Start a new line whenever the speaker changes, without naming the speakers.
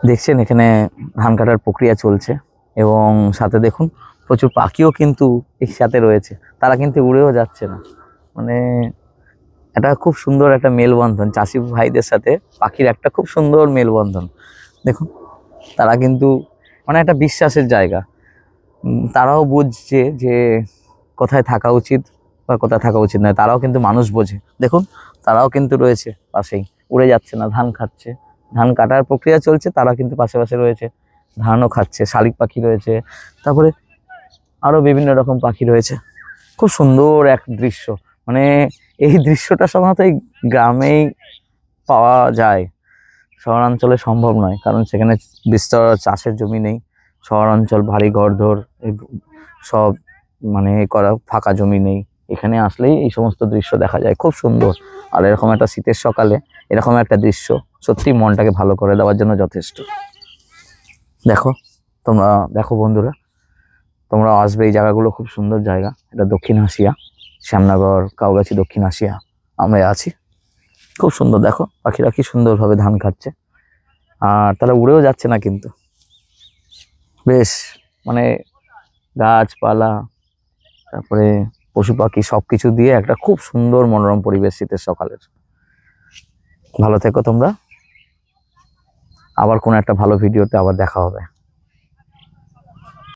দেখছেন এখানে ধান কাটার প্রক্রিয়া চলছে এবং সাথে দেখুন প্রচুর পাখিও কিন্তু এর সাথে রয়েছে, তারা কিন্তু উড়েও যাচ্ছে না। মানে এটা খুব সুন্দর একটা মেলবন্ধন, চাষি ভাইদের সাথে পাখির একটা খুব সুন্দর মেলবন্ধন। দেখুন তারা কিন্তু মানে একটা বিশ্বাসের জায়গা। তারাও বুঝছে যে কোথায় থাকা উচিত বা কোথায় থাকা উচিত নয়, তারাও কিন্তু মানুষ বোঝে। দেখুন তারাও কিন্তু রয়েছে পাশেই, উড়ে যাচ্ছে না, ধান খাচ্ছে। ধান কাটার প্রক্রিয়া চলছে, তারা কিন্তু পাশে পাশে রয়েছে, ধানও খাচ্ছে। শালিক পাখি রয়েছে, তারপরে আরো বিভিন্ন রকম পাখি রয়েছে। খুব সুন্দর এক দৃশ্য। মানে এই দৃশ্যটা সাধারণত এই গ্রামেই পাওয়া যায়, শহরাঞ্চলে সম্ভব নয়, কারণ সেখানে বিস্তর চাষের জমি নেই। শহরাঞ্চল ভারী ঘরদোর এই সব মানে করা ফাঁকা জমি নেই, এখানে আসলেই এই সমস্ত দৃশ্য দেখা যায়, খুব সুন্দর। আর এরকম একটা শীতের সকালে এরকম একটা দৃশ্য সত্যি মনটাকে ভালো করে দেওয়ার জন্য যথেষ্ট। দেখো তোমরা, দেখো বন্ধুরা, তোমরা আসবে, এই জায়গাগুলো খুব সুন্দর জায়গা। এটা দক্ষিণ এশিয়া, শ্যামনগর কাউগাছি দক্ষিণ এশিয়া আমরা আছি। খুব সুন্দর, দেখো পাখিরা কি সুন্দরভাবে ধান খাচ্ছে, আর তারা উড়েও যাচ্ছে না কিন্তু। বেশ মানে গাছপালা, তারপরে পশু পাখি সবকিছু দিয়ে একটা খুব সুন্দর মনোরম পরিবেশ শীতের সকালের। ভালো থেকো তোমরা, আবার কোনো একটা ভালো ভিডিওতে আবার দেখা হবে।